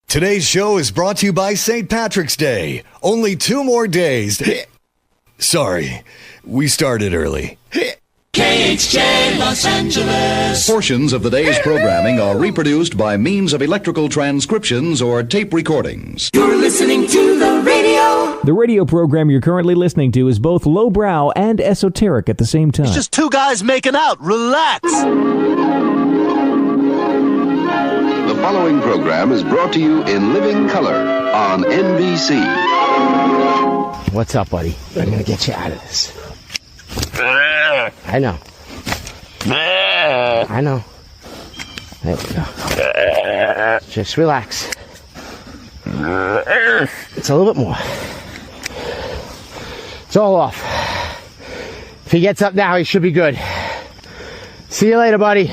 Today's show is brought to you by St. Patrick's Day. Only 2 more days. Sorry, we started early. KHJ Los Angeles. Portions of the day's programming are reproduced by means of electrical transcriptions or tape recordings. You're listening to the radio. The radio program you're currently listening to is both lowbrow and esoteric at the same time. It's just 2 guys making out. Relax. The following program is brought to you in living color on NBC. What's up, buddy? I'm going to get you out of this. I know. I know. There we go. Just relax. It's a little bit more. It's all off. If he gets up now, he should be good. See you later, buddy.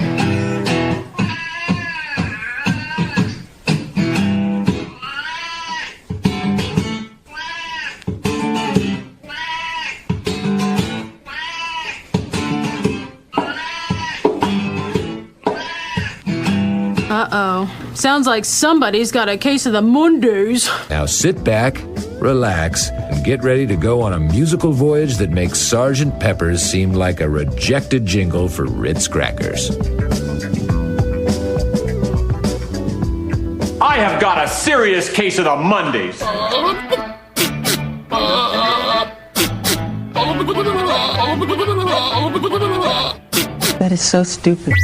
Uh-oh. Sounds like somebody's got a case of the Mondays. Now sit back, relax, and get ready to go on a musical voyage that makes Sgt. Pepper's seem like a rejected jingle for Ritz crackers. I have got a serious case of the Mondays. That is so stupid.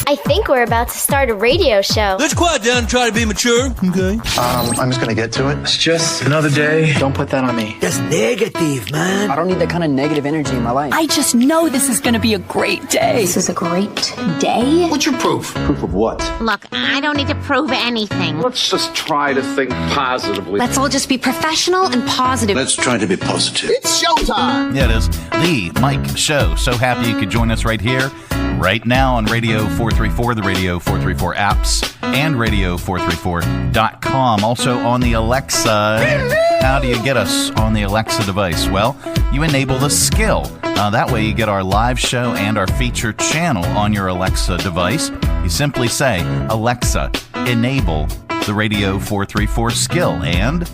I think we're about to start a radio show. Let's quiet down and try to be mature, okay? I'm just gonna get to it. It's just another day. Don't put that on me. That's negative, man. I don't need that kind of negative energy in my life. I just know this is gonna be a great day. This is a great day? What's your proof? Proof of what? Look, I don't need to prove anything. Let's just try to think positively. Let's all just be professional and positive. Let's try to be positive. It's showtime. Yeah, it is. The Mike Show. So happy you could join us right here, right now on Radio 434, the Radio 434 apps, and radio434.com. Also on the Alexa. How do you get us on the Alexa device? Well, you enable the skill. That way you get our live show and our feature channel on your Alexa device. You simply say, Alexa, enable the Radio 434 skill, and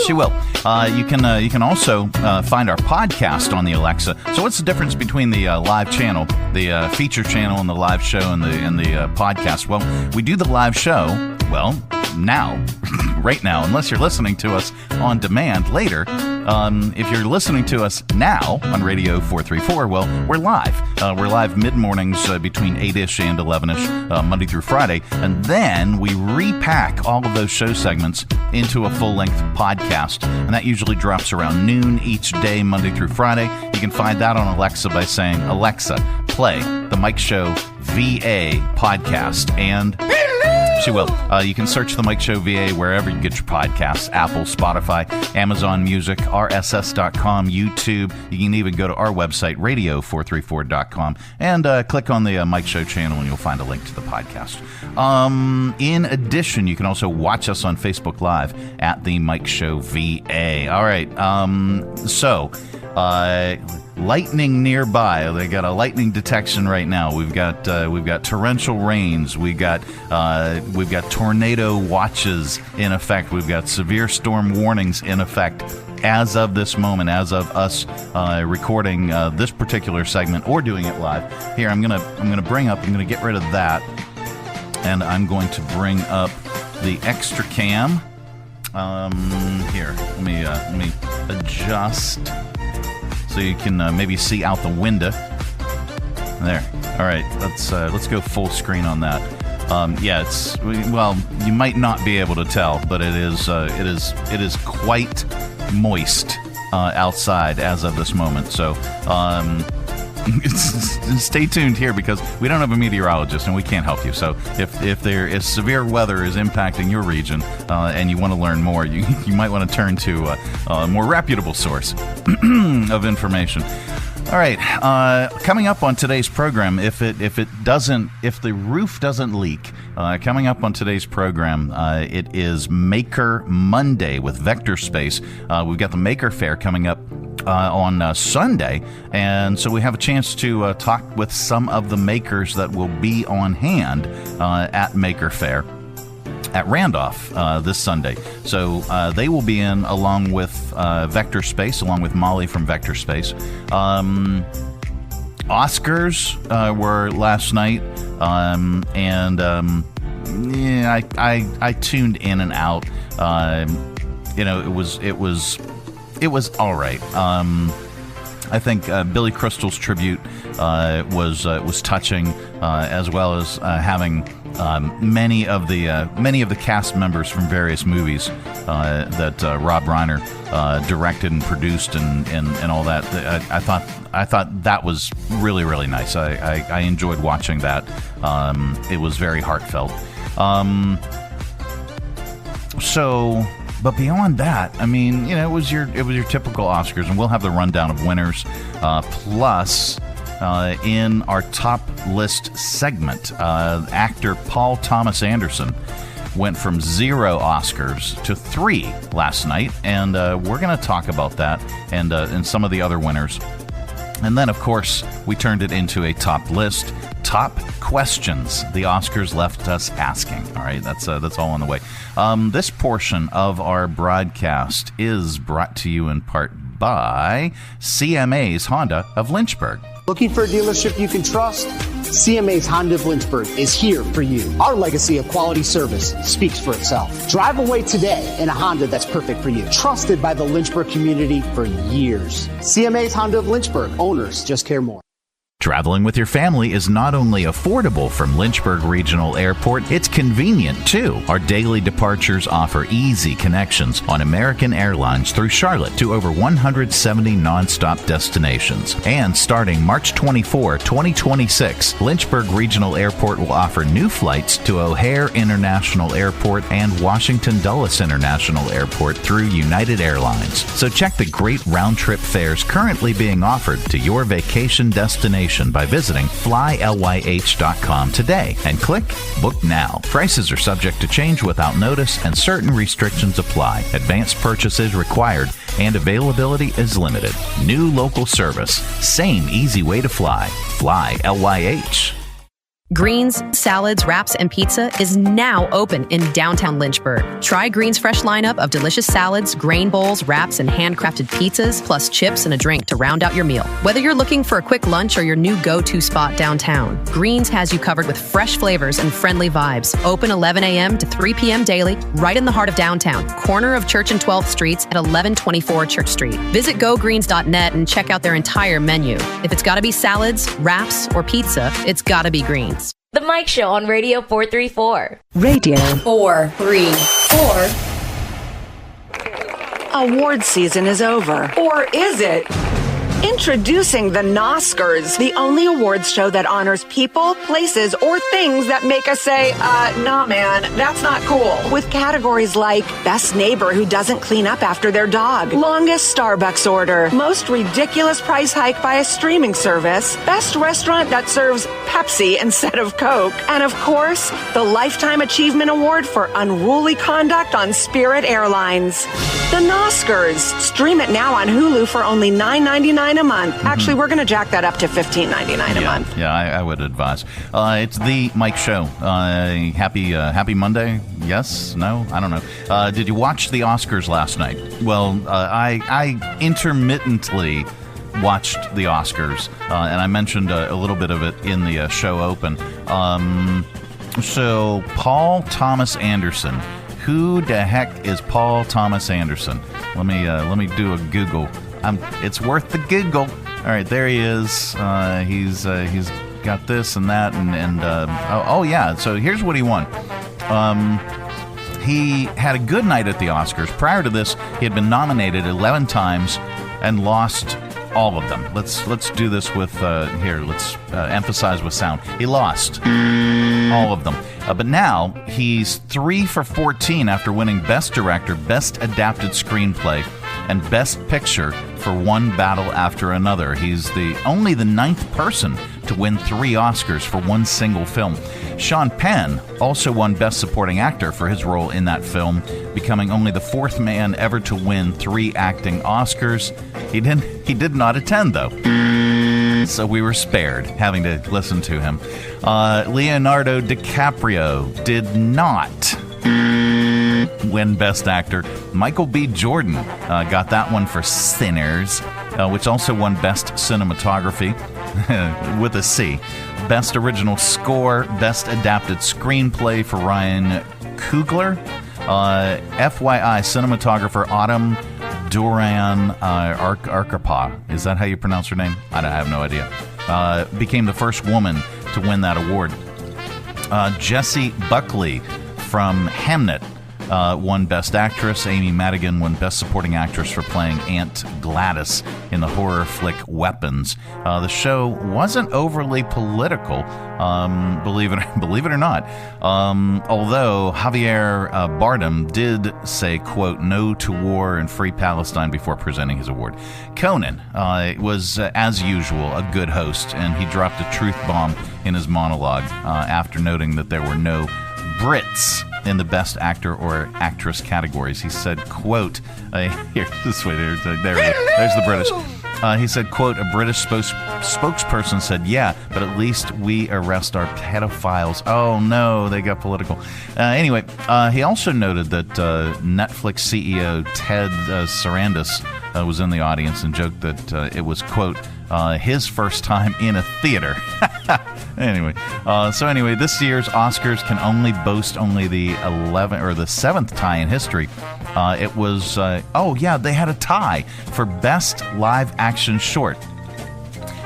she will. You can also find our podcast on the Alexa. So what's the difference between the live channel, the feature channel, and the live show and the podcast? Well, we do the live show, well, now, right now, unless you're listening to us on demand later. If you're listening to us now on Radio 434, well, we're live. We're live mid-mornings between 8-ish and 11-ish, Monday through Friday. And then we repack all of those show segments into a full-length podcast. And that usually drops around noon each day, Monday through Friday. You can find that on Alexa by saying, Alexa, play the Mike Show VA podcast. And she will. You can search the Mike Show VA wherever you get your podcasts. Apple, Spotify, Amazon Music, RSS.com, YouTube. You can even go to our website, radio434.com, and click on the Mike Show channel, and you'll find a link to the podcast. In addition, you can also watch us on Facebook Live at the Mike Show VA. All right. Lightning nearby. They got a lightning detection right now. We've got torrential rains. We've got tornado watches in effect. We've got severe storm warnings in effect as of this moment, as of us recording this particular segment or doing it live. Here, I'm gonna get rid of that, and I'm going to bring up the extra cam. Here, let me adjust. So you can maybe see out the window. There. All right. Let's go full screen on that. You might not be able to tell, but it is quite moist outside as of this moment. So stay tuned here because we don't have a meteorologist and we can't help you. So if there is severe weather is impacting your region and you want to learn more, you might want to turn to a more reputable source of information. All right, coming up on today's program, if the roof doesn't leak, coming up on today's program, it is Maker Monday with Vector Space. We've got the Maker Fair coming up on Sunday, and so we have a chance to talk with some of the makers that will be on hand at Maker Fair. at Randolph this Sunday. So they will be in along with Vector Space, along with Molly from Vector Space. Oscars were last night, I tuned in and out. It was all right. I think Billy Crystal's tribute was touching, as well as having many of the cast members from various movies that Rob Reiner directed and produced and all that. I thought that was really, really nice. I enjoyed watching that. It was very heartfelt. But beyond that, I mean, it was your typical Oscars, and we'll have the rundown of winners. Plus, in our top list segment, actor Paul Thomas Anderson went from 0 Oscars to 3 last night, and we're going to talk about that and some of the other winners. And then, of course, we turned it into a top list. Top questions the Oscars left us asking. All right, that's all on the way. This portion of our broadcast is brought to you in part by CMA's Honda of Lynchburg. Looking for a dealership you can trust? CMA's Honda of Lynchburg is here for you. Our legacy of quality service speaks for itself. Drive away today in a Honda that's perfect for you. Trusted by the Lynchburg community for years. CMA's Honda of Lynchburg. Owners just care more. Traveling with your family is not only affordable from Lynchburg Regional Airport, it's convenient too. Our daily departures offer easy connections on American Airlines through Charlotte to over 170 nonstop destinations. And starting March 24, 2026, Lynchburg Regional Airport will offer new flights to O'Hare International Airport and Washington Dulles International Airport through United Airlines. So check the great round-trip fares currently being offered to your vacation destination by visiting flylyh.com today and click Book Now. Prices are subject to change without notice and certain restrictions apply. Advanced purchase is required and availability is limited. New local service. Same easy way to fly. Fly LYH. Greens, salads, wraps, and pizza is now open in downtown Lynchburg. Try Greens' fresh lineup of delicious salads, grain bowls, wraps, and handcrafted pizzas, plus chips and a drink to round out your meal. Whether you're looking for a quick lunch or your new go-to spot downtown, Greens has you covered with fresh flavors and friendly vibes. Open 11 a.m. to 3 p.m. daily, right in the heart of downtown, corner of Church and 12th Streets at 1124 Church Street. Visit gogreens.net and check out their entire menu. If it's gotta be salads, wraps, or pizza, it's gotta be Greens. The Mike Show on Radio 434. Radio 434. Award season is over. Or is it? Introducing the Oscars, the only awards show that honors people, places, or things that make us say, nah, man, that's not cool. With categories like Best Neighbor Who Doesn't Clean Up After Their Dog, Longest Starbucks Order, Most Ridiculous Price Hike by a Streaming Service, Best Restaurant That Serves Pepsi instead of Coke, and of course, the Lifetime Achievement Award for Unruly Conduct on Spirit Airlines. The Oscars. Stream it now on Hulu for only $9.99 a month. Actually, we're going to jack that up to $15.99 a month. Yeah, I would advise. It's the Mike Show. Happy Monday? Yes? No? I don't know. Did you watch the Oscars last night? Well, I intermittently watched the Oscars, and I mentioned a little bit of it in the show open. So, Paul Thomas Anderson. Who the heck is Paul Thomas Anderson? Let me do a Google. It's worth the Google. All right, there he is. He's got this and that, and yeah. So here's what he won. He had a good night at the Oscars. Prior to this, he had been nominated 11 times and lost all of them. Let's do this with here. Let's emphasize with sound. He lost all of them. But now he's 3 for 14 after winning Best Director, Best Adapted Screenplay, and Best Picture for one battle after another. He's only the 9th person to win 3 Oscars for one single film. Sean Penn also won Best Supporting Actor for his role in that film, becoming only the 4th man ever to win 3 acting Oscars. He did not attend, though. So we were spared having to listen to him. Leonardo DiCaprio did not win Best Actor. Michael B. Jordan got that one for Sinners, which also won Best Cinematography with a C. Best Original Score, Best Adapted Screenplay for Ryan Coogler. FYI, cinematographer Autumn Duran Arkapaw. Is that how you pronounce her name? I have no idea. Became the first woman to win that award. Jessie Buckley from Hamnet won Best Actress. Amy Madigan won Best Supporting Actress for playing Aunt Gladys in the horror flick Weapons. The show wasn't overly political, believe it or not. Although Javier Bardem did say, quote, "No to war and free Palestine" before presenting his award. Conan was, as usual, a good host, and he dropped a truth bomb in his monologue after noting that there were no Brits in the Best Actor or Actress categories. He said, quote, there's the British. He said, quote, "A British spokesperson said, yeah, but at least we arrest our pedophiles." Oh, no, they got political. Anyway, he also noted that Netflix CEO Ted Sarandos was in the audience and joked that it was, quote, his first time in a theater. Anyway, this year's Oscars can only boast the 11th or the 7th tie in history. It was they had a tie for Best Live Action Short.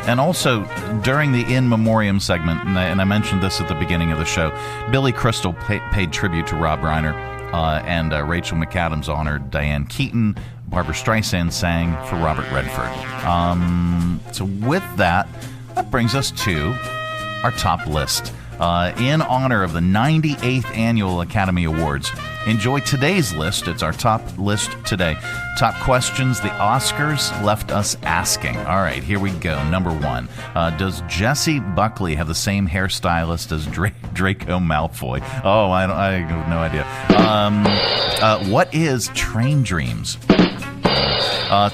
And also, during the In Memoriam segment, and I mentioned this at the beginning of the show, Billy Crystal paid tribute to Rob Reiner, and Rachel McAdams honored Diane Keaton. Barbara Streisand sang for Robert Redford. So with that brings us to our top list. In honor of the 98th Annual Academy Awards, enjoy today's list. It's our top list today. Top questions the Oscars left us asking. All right, here we go. Number 1. Does Jessie Buckley have the same hairstylist as Draco Malfoy? Oh, I have no idea. What is Train Dreams?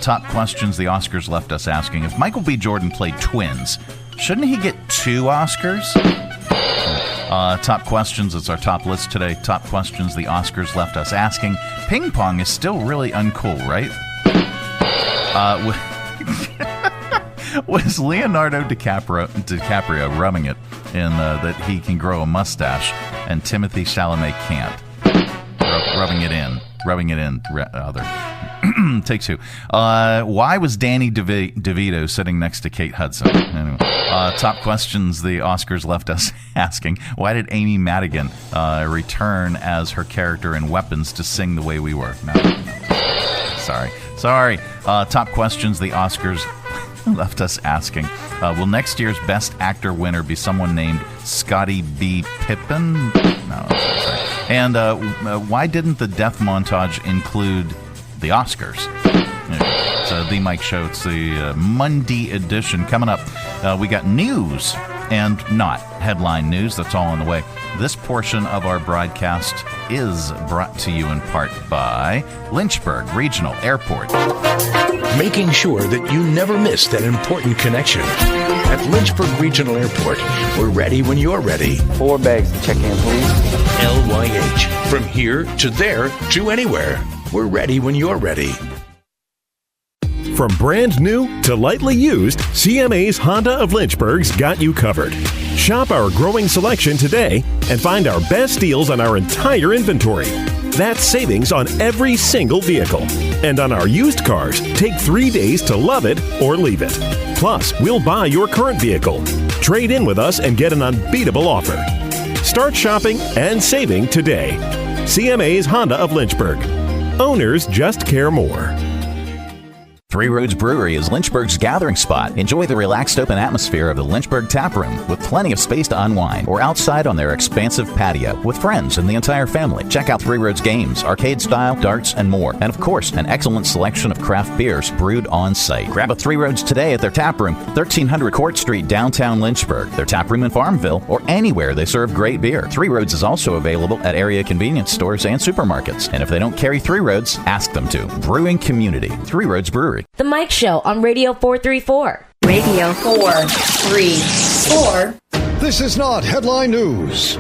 Top questions the Oscars left us asking. If Michael B. Jordan played twins, shouldn't he get 2 Oscars? Top questions, it's our top list today. Top questions the Oscars left us asking. Ping pong is still really uncool, right? Was Leonardo DiCaprio rubbing it in that he can grow a mustache and Timothée Chalamet can't? Rubbing it in. Take 2. Why was Danny DeVito sitting next to Kate Hudson? Anyway, top questions the Oscars left us asking. Why did Amy Madigan return as her character in Weapons to sing The Way We Were? No. Sorry. Top questions the Oscars left us asking. Will next year's Best Actor winner be someone named Scotty B. Pippen? No. Sorry. And why didn't the death montage include the Oscars? So the Mike Show, it's the Monday edition. Coming up, we got news and not headline news. That's all on the way. This portion of our broadcast is brought to you in part by Lynchburg Regional Airport. Making sure that you never miss that important connection. At Lynchburg Regional Airport, we're ready when you're ready. 4 bags to check in, please. LYH. From here to there to anywhere. We're ready when you're ready. From brand new to lightly used, CMA's Honda of Lynchburg's got you covered. Shop our growing selection today and find our best deals on our entire inventory. That's savings on every single vehicle. And on our used cars, take 3 days to love it or leave it. Plus, we'll buy your current vehicle. Trade in with us and get an unbeatable offer. Start shopping and saving today. CMA's Honda of Lynchburg. Owners just care more. Three Roads Brewery is Lynchburg's gathering spot. Enjoy the relaxed open atmosphere of the Lynchburg Tap Room with plenty of space to unwind, or outside on their expansive patio with friends and the entire family. Check out Three Roads games, arcade style, darts, and more. And of course, an excellent selection of craft beers brewed on site. Grab a Three Roads today at their tap room, 1300 Court Street, downtown Lynchburg, their tap room in Farmville, or anywhere they serve great beer. Three Roads is also available at area convenience stores and supermarkets. And if they don't carry Three Roads, ask them to. Brewing community, Three Roads Brewery. The Mike Show on Radio 434. Radio 434. This is not headline news.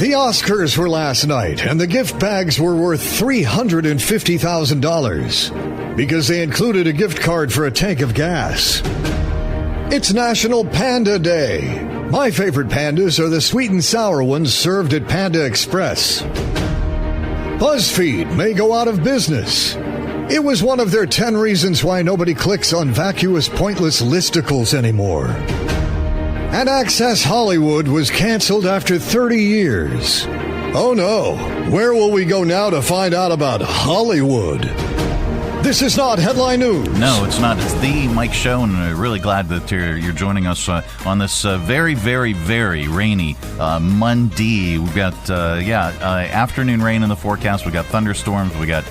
The Oscars were last night, and the gift bags were worth $350,000 because they included a gift card for a tank of gas. It's National Panda Day. My favorite pandas are the sweet and sour ones served at Panda Express. Buzzfeed may go out of business. It was one of their 10 reasons why nobody clicks on vacuous, pointless listicles anymore. And Access Hollywood was canceled after 30 years. Oh no, where will we go now to find out about Hollywood? This is not Headline News. No, it's not. It's the Mike Show, and I'm really glad that you're joining us on this very, very, very rainy Monday. We've got, afternoon rain in the forecast. We've got thunderstorms. We got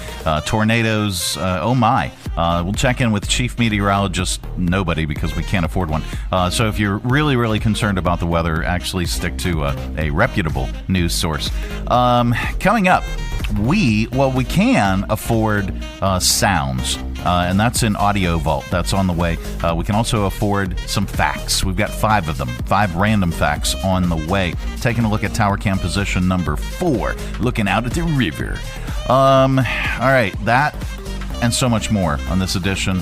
tornadoes. Oh, my. We'll check in with Chief Meteorologist nobody because we can't afford one. So if you're really, really concerned about the weather, actually stick to a reputable news source. Coming up, we can afford sounds, and that's in AudioVault. That's on the way. We can also afford some facts. We've got 5 of them, 5 random facts on the way. Taking a look at tower cam position number 4, looking out at the river. All right, that and so much more on this edition.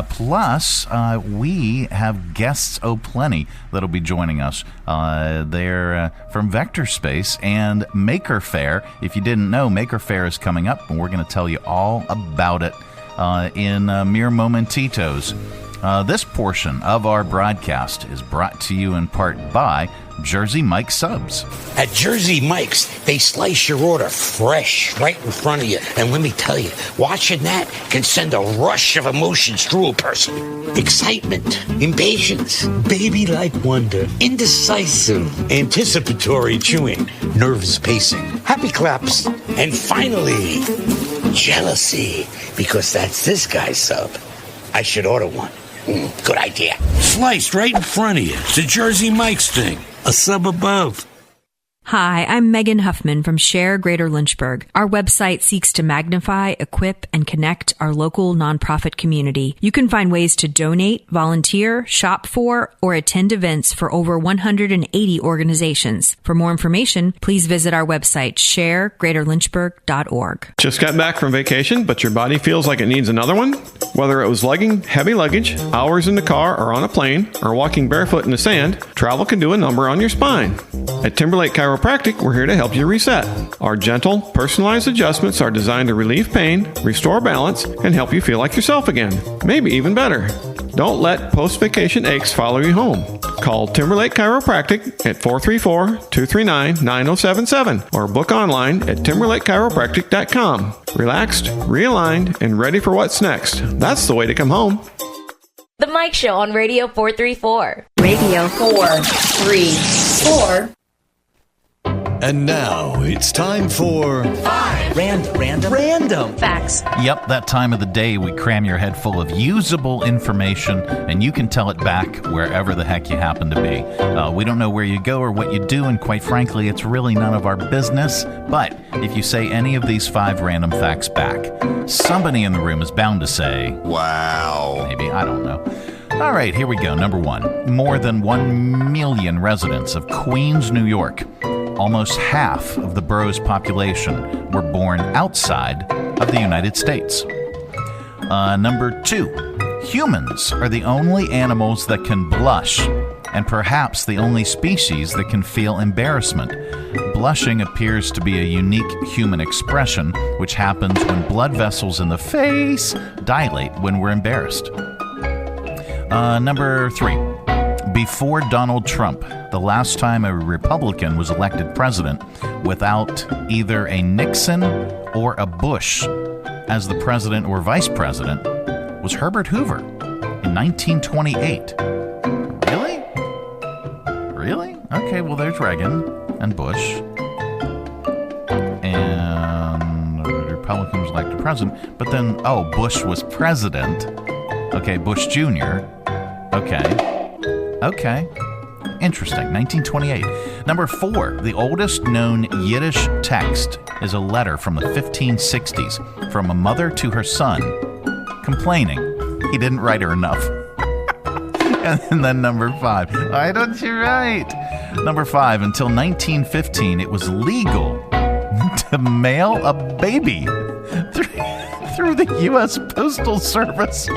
Plus, we have guests plenty that'll be joining us. They're from Vector Space and Maker Faire. If you didn't know, Maker Faire is coming up, and we're going to tell you all about it in mere momentitos. This portion of our broadcast is brought to you in part by Jersey Mike's Subs. At Jersey Mike's, they slice your order fresh right in front of you. And let me tell you, watching that can send a rush of emotions through a person. Excitement, impatience, baby-like wonder, indecisive, anticipatory chewing, nerves pacing, happy claps, and finally, jealousy, because that's this guy's sub. I should order one. Good idea. Sliced right in front of you. It's a Jersey Mike's thing. A sub above. Hi, I'm Megan Huffman from Share Greater Lynchburg. Our website seeks to magnify, equip, and connect our local nonprofit community. You can find ways to donate, volunteer, shop for, or attend events for over 180 organizations. For more information, please visit our website, sharegreaterlynchburg.org. Just got back from vacation, but your body feels like it needs another one? Whether it was lugging heavy luggage, hours in the car or on a plane, or walking barefoot in the sand, travel can do a number on your spine. At Timberlake Chiropractic, we're here to help you reset. Our gentle, personalized adjustments are designed to relieve pain, restore balance, and help you feel like yourself again. Maybe even better. Don't let post-vacation aches follow you home. Call Timberlake Chiropractic at 434-239-9077 or book online at timberlakechiropractic.com. Relaxed, realigned, and ready for what's next. That's the way to come home. The Mike Show on Radio 434. Radio 434. And now it's time for Random facts. Yep, that time of the day we cram your head full of usable information, and you can tell it back wherever the heck you happen to be. We don't know where you go or what you do, and quite frankly, it's really none of our business. But if you say any of these 5 random facts back, somebody in the room is bound to say, wow. Maybe, I don't know. All right, here we go. Number 1. More than 1 million residents of Queens, New York, almost half of the borough's population, were born outside of the United States. Number 2. Humans are the only animals that can blush, and perhaps the only species that can feel embarrassment. Blushing appears to be a unique human expression, which happens when blood vessels in the face dilate when we're embarrassed. Number 3. Before Donald Trump, the last time a Republican was elected president without either a Nixon or a Bush as the president or vice president was Herbert Hoover in 1928. Really? Okay, well, there's Reagan and Bush. And the Republican was elected president. But then, Bush was president. Okay, Bush Jr. Okay. Interesting. 1928. Number 4. The oldest known Yiddish text is a letter from the 1560s from a mother to her son complaining he didn't write her enough. And then number 5. Why don't you write? Number 5, until 1915, it was legal to mail a baby through the U.S. Postal Service.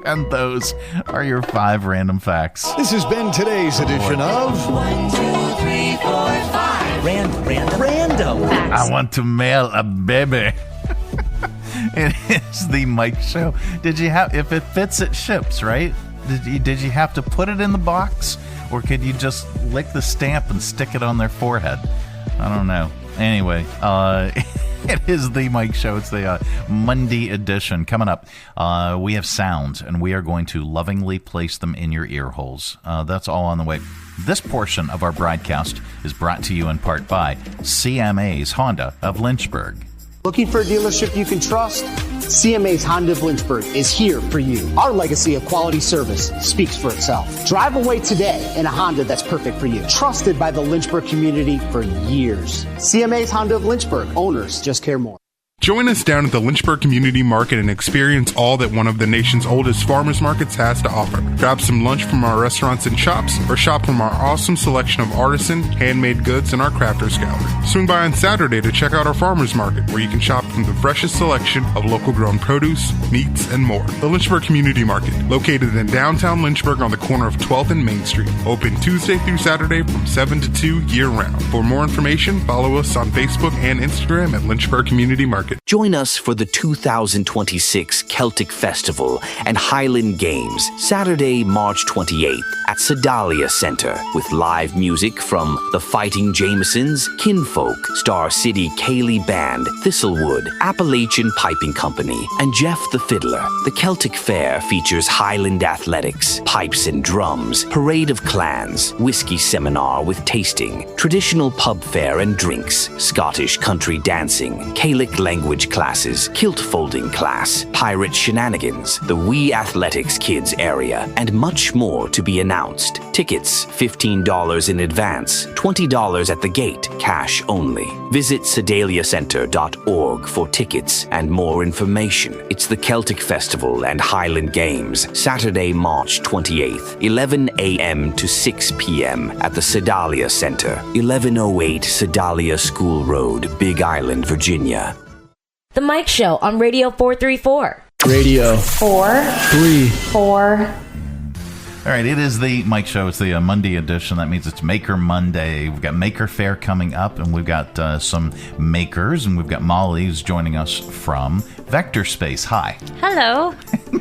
And those are your 5 random facts. This has been today's edition of 1, 2, 3, 4, 5 Random facts. I want to mail a baby. It is the Mike Show. Did you have, if it fits, it ships, right? Did you have to put it in the box, or could you just lick the stamp and stick it on their forehead? I don't know. Anyway, it is the Mike Show. It's the Monday edition. Coming up, we have sounds, and we are going to lovingly place them in your ear holes. That's all on the way. This portion of our broadcast is brought to you in part by CMA's Honda of Lynchburg. Looking for a dealership you can trust? CMA's Honda of Lynchburg is here for you. Our legacy of quality service speaks for itself. Drive away today in a Honda that's perfect for you. Trusted by the Lynchburg community for years. CMA's Honda of Lynchburg. Owners just care more. Join us down at the Lynchburg Community Market and experience all that one of the nation's oldest farmers markets has to offer. Grab some lunch from our restaurants and shops, or shop from our awesome selection of artisan, handmade goods in our crafters gallery. Swing by on Saturday to check out our farmers market, where you can shop from the freshest selection of local grown produce, meats, and more. The Lynchburg Community Market, located in downtown Lynchburg on the corner of 12th and Main Street. Open Tuesday through Saturday from 7 to 2 year-round. For more information, follow us on Facebook and Instagram at Lynchburg Community Market. Join us for the 2026 Celtic Festival and Highland Games, Saturday, March 28th at Sedalia Center, with live music from The Fighting Jamesons, Kinfolk, Star City Cayley Band, Thistlewood, Appalachian Piping Company, and Jeff the Fiddler. The Celtic Fair features Highland athletics, pipes and drums, parade of clans, whiskey seminar with tasting, traditional pub fare and drinks, Scottish country dancing, Gaelic language classes, kilt folding class, pirate shenanigans, the Wii Athletics Kids area, and much more to be announced. Tickets $15 in advance, $20 at the gate, cash only. Visit sedaliacenter.org for tickets and more information. It's the Celtic Festival and Highland Games, Saturday, March 28th, 11 a.m. to 6 p.m. at the Sedalia Center, 1108 Sedalia School Road, Big Island, Virginia. The Mike Show on Radio 434. Radio 434. All right, it is the Mike Show. It's the Monday edition. That means it's Maker Monday. We've got Maker Fair coming up, and we've got some makers, and we've got Molly who's joining us from Vector Space. Hi. Hello.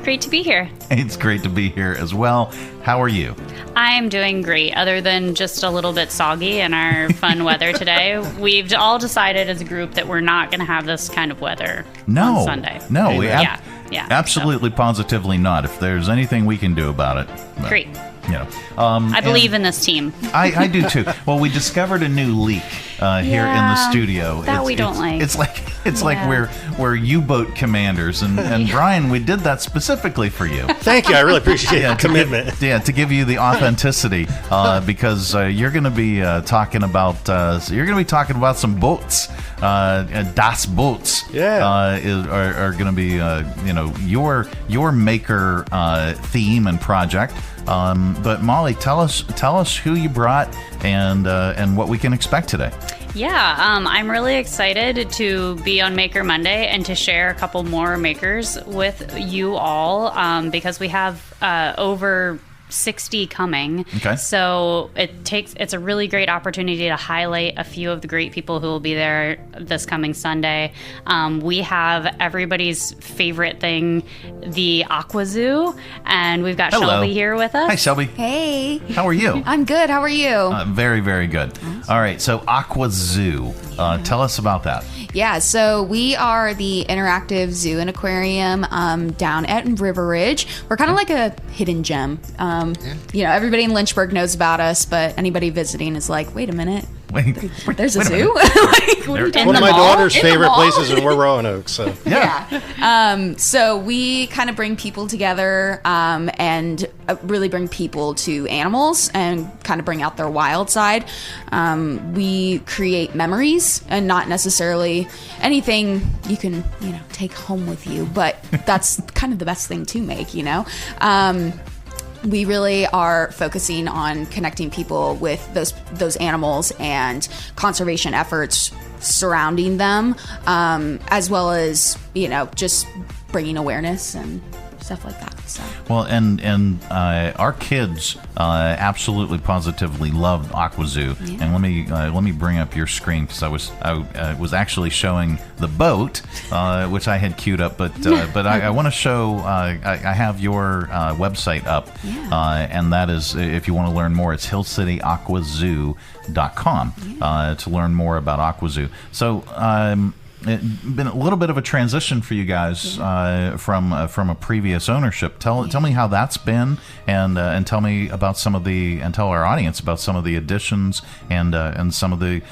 Great to be here. It's great to be here as well. How are you? I'm doing great, other than just a little bit soggy in our fun weather today. We've all decided as a group that we're not going to have this kind of weather on Sunday. No, yeah, absolutely, positively not. If there's anything we can do about it. But, great. You know, I believe in this team. I do too. Well, we discovered a new leak here in the studio. That we don't like. It's like we're U-boat commanders, and Brian, we did that specifically for you. Thank you. I really appreciate the commitment. To give you the authenticity, because you're going to be talking about some boats. Das Boats are going to be your maker theme and project. But Molly, tell us who you brought and what we can expect today. Yeah, I'm really excited to be on Maker Monday and to share a couple more makers with you all because we have over 60 coming. Okay. So it's a really great opportunity to highlight a few of the great people who will be there this coming Sunday. We have everybody's favorite thing, the Aqua Zoo, and we've got Shelby here with us. Hi, Shelby. Hey. How are you? I'm good. How are you? Very, very good. Awesome. All right. So Aqua Zoo. Tell us about that. Yeah, so we are the interactive zoo and aquarium down at River Ridge. We're kind of like a hidden gem. Everybody in Lynchburg knows about us, but anybody visiting is like, wait a minute. There's a zoo? One of my daughter's favorite places is we're Roanoke. So yeah. So we kind of bring people together and really bring people to animals and kind of bring out their wild side. We create memories and not necessarily anything you can take home with you, but that's kind of the best thing to make, we really are focusing on connecting people with those animals and conservation efforts surrounding them, as well as, just bringing awareness and stuff like that. So. Well, and our kids absolutely positively loved AquaZoo. Yeah. And let me bring up your screen, because I was actually showing the boat, which I had queued up, but I want to show. I have your website up, and that is, if you want to learn more, it's hillcityaquazoo.com to learn more about AquaZoo. So. It's been a little bit of a transition for you guys from a previous ownership. Tell me how that's been, and tell me about and tell our audience about some of the additions and some of the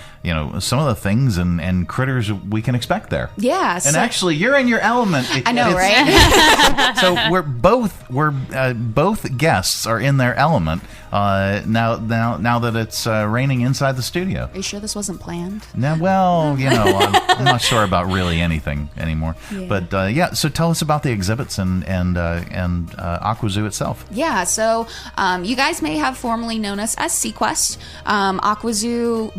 things and critters we can expect there. Yeah. And actually, you're in your element. I know, right? So both guests are in their element now that it's raining inside the studio. Are you sure this wasn't planned? No, well, I'm not sure about really anything anymore. Yeah. But so tell us about the exhibits and AquaZoo itself. Yeah, so you guys may have formerly known us as Sequest. AquaZoo,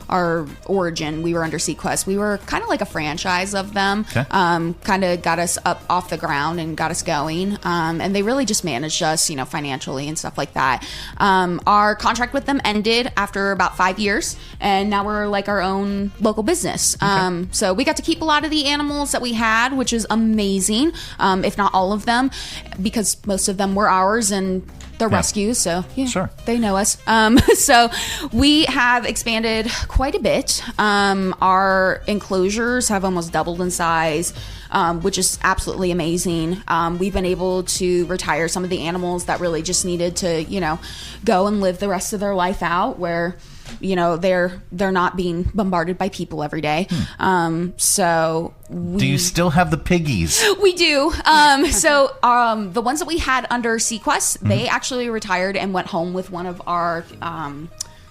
our origin, we were under Sequest. We were kind of like a franchise of them. Okay. Kind of got us up off the ground and got us going. And they really just managed us, financially and stuff like that. Our contract with them ended after about 5 years, and now we're like our own local business. Okay. So we got to keep a lot of the animals that we had, which is amazing, if not all of them, because most of them were ours and they're rescues, so sure. They know us. So we have expanded quite a bit. Our enclosures have almost doubled in size, which is absolutely amazing. We've been able to retire some of the animals that really just needed to, go and live the rest of their life out, where they're not being bombarded by people every day. So do you still have the piggies? We do. So the ones that we had under Sequest, they actually retired and went home with one of our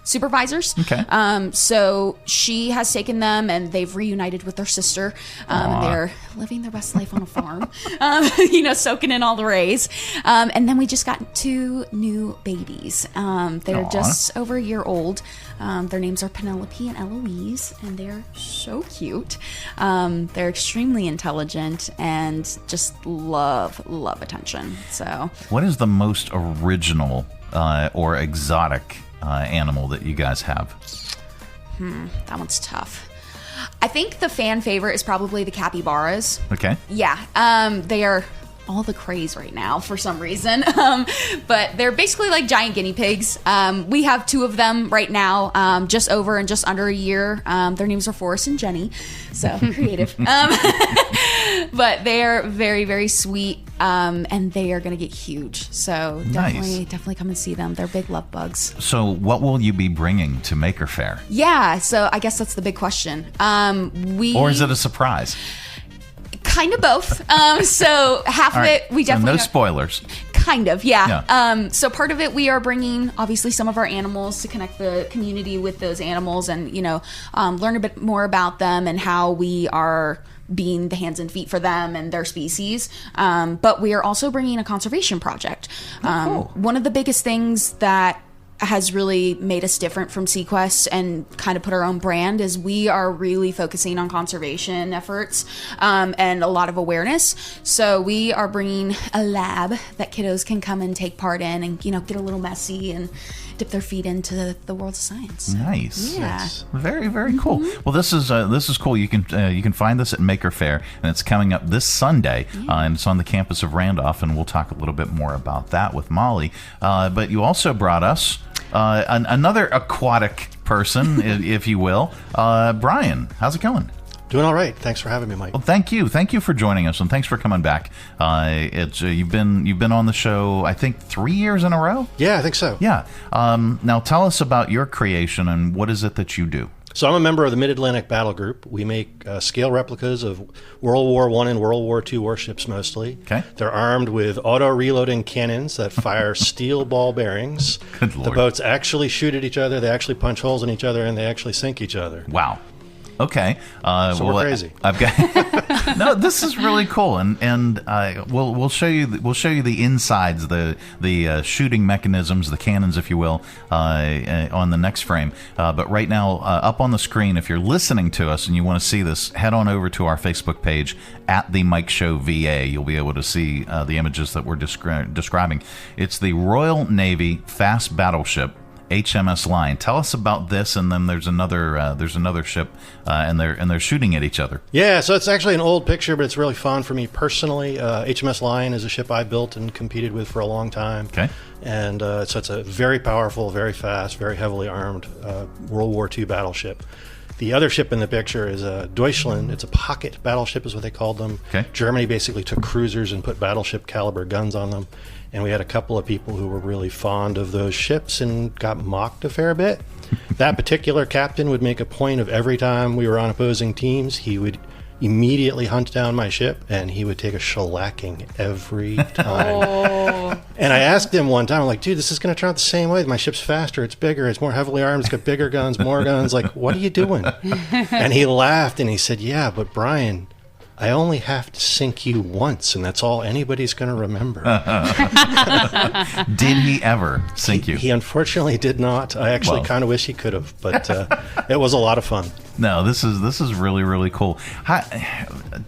supervisors. Okay. So she has taken them, and they've reunited with their sister, and they're living their best life on a farm, soaking in all the rays. And then we just got 2 new babies. They're just over a year old. Their names are Penelope and Eloise, and they're so cute. They're extremely intelligent and just love attention. So, what is the most original or exotic animal that you guys have? That one's tough. I think the fan favorite is probably the capybaras. Okay. Yeah. They are all the craze right now for some reason. But they're basically like giant guinea pigs. We have 2 of them right now, just over and just under a year. Their names are Forrest and Jenny, so creative. But they're very, very sweet, and they are going to get huge. So definitely come and see them. They're big love bugs. So what will you be bringing to Maker Faire? Yeah, so I guess that's the big question. Or is it a surprise? Kind of both. So half of it, we definitely... So no spoilers. Kind of, yeah. So part of it, we are bringing, obviously, some of our animals to connect the community with those animals and, learn a bit more about them and how we are being the hands and feet for them and their species. But we are also bringing a conservation project. Cool. One of the biggest things that has really made us different from Sequest and kind of put our own brand is we are really focusing on conservation efforts and a lot of awareness. So we are bringing a lab that kiddos can come and take part in and, get a little messy and dip their feet into the world of science. So, nice. Yeah. Yes. Very, very cool. Well, this is cool. You can find this at Maker Faire, and it's coming up this Sunday, and it's on the campus of Randolph, and we'll talk a little bit more about that with Molly. But you also brought us another aquatic person, if you will. Brian, how's it going? Doing all right. Thanks for having me, Mike. Well, thank you for joining us, and thanks for coming back. You've been on the show, I think, 3 years in a row. Yeah, I think so. Yeah. Now tell us about your creation and what is it that you do. So I'm a member of the Mid-Atlantic Battle Group. We make scale replicas of World War I and World War II warships mostly. Okay. They're armed with auto-reloading cannons that fire steel ball bearings. Good Lord. The boats actually shoot at each other, they actually punch holes in each other, and they actually sink each other. Wow. Okay. So we're crazy. I've got No, this is really cool, and we'll show you the insides, the shooting mechanisms, the cannons, if you will, on the next frame. But right now, up on the screen, if you're listening to us and you want to see this, head on over to our Facebook page at the Mike Show VA. You'll be able to see the images that we're describing. It's the Royal Navy Fast Battleship HMS Lion. Tell us about this, and then there's another ship, and they're shooting at each other. Yeah, so it's actually an old picture, but it's really fun for me personally. HMS Lion is a ship I built and competed with for a long time. Okay. And so it's a very powerful, very fast, very heavily armed World War II battleship. The other ship in the picture is a Deutschland. It's a pocket battleship is what they called them. Okay. Germany basically took cruisers and put battleship caliber guns on them. And we had a couple of people who were really fond of those ships and got mocked a fair bit. That particular captain would make a point of every time we were on opposing teams, he would immediately hunt down my ship and he would take a shellacking every time. And I asked him one time, I'm like, dude, this is going to turn out the same way. My ship's faster, it's bigger, it's more heavily armed, it's got bigger guns, more guns. Like, what are you doing? And he laughed and he said, yeah, but Brian, I only have to sink you once, and that's all anybody's going to remember. Did he ever sink you? He unfortunately did not. I actually kind of wish he could have, but it was a lot of fun. No, this is really, really cool.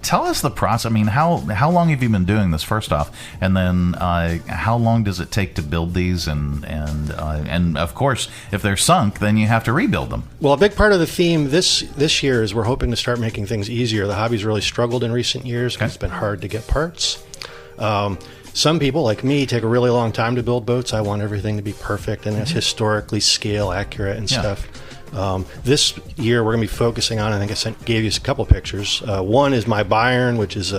Tell us the process. I mean, how long have you been doing this, first off, and then how long does it take to build these? And of course, if they're sunk, then you have to rebuild them. Well, a big part of the theme this year is we're hoping to start making things easier. The hobby's really struggled in recent years because it's been hard to get parts. Some people, like me, take a really long time to build boats. I want everything to be perfect and it's historically scale accurate and stuff. This year we're going to be focusing on, I think I gave you a couple pictures. One is my Bayern, which is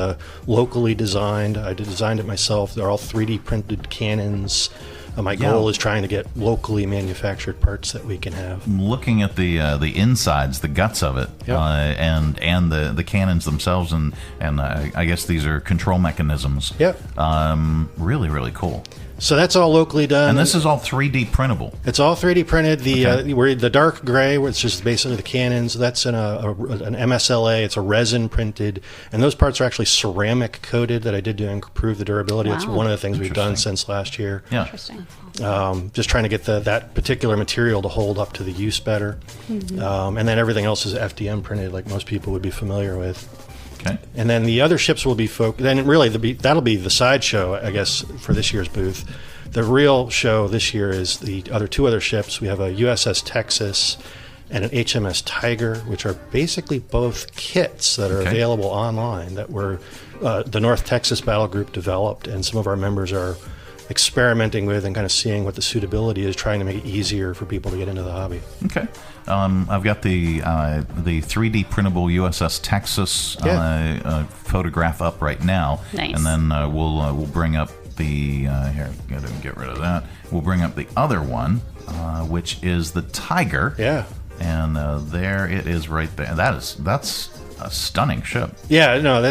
locally designed. I designed it myself. They're all 3D printed cannons. My goal is trying to get locally manufactured parts that we can have. Looking at the insides, the guts of it, and the cannons themselves, and I guess these are control mechanisms. Yep. Really, really cool. So that's all locally done. And this is all 3D printable. It's all 3D printed. The dark gray, which is just basically the cannons, that's an MSLA. It's a resin printed. And those parts are actually ceramic coated that I did to improve the durability. Wow. That's one of the things we've done since last year. Yeah. Interesting. Just trying to get that particular material to hold up to the use better. Mm-hmm. And then everything else is FDM printed, like most people would be familiar with. Okay. And then the other ships will be then really that'll be the sideshow, I guess, for this year's booth. The real show this year is the two other ships. We have a USS Texas and an HMS Tiger, which are basically both kits that are available online that were the North Texas Battle Group developed, and some of our members are experimenting with and kind of seeing what the suitability is, trying to make it easier for people to get into the hobby. Okay. I've got the 3D printable USS Texas photograph up right now. Nice. And then we'll bring up the here. Gotta get rid of that. We'll bring up the other one, which is the Tiger. Yeah. And there it is, right there. That's a stunning ship. Yeah, no,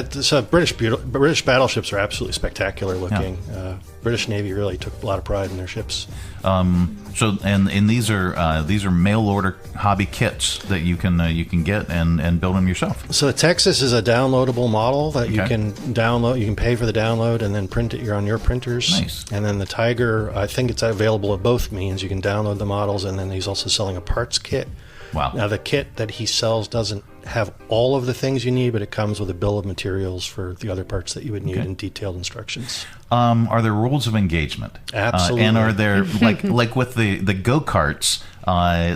British battleships are absolutely spectacular looking. Yeah. British Navy really took a lot of pride in their ships. So these are mail order hobby kits that you can get and build them yourself. So the Texas is a downloadable model that you can download. You can pay for the download and then print it on your printers. Nice. And then the Tiger, I think it's available at both means. You can download the models, and then he's also selling a parts kit. Wow. Now the kit that he sells doesn't have all of the things you need, but it comes with a bill of materials for the other parts that you would need and detailed instructions. Are there rules of engagement? Absolutely. And are there like with the go-karts?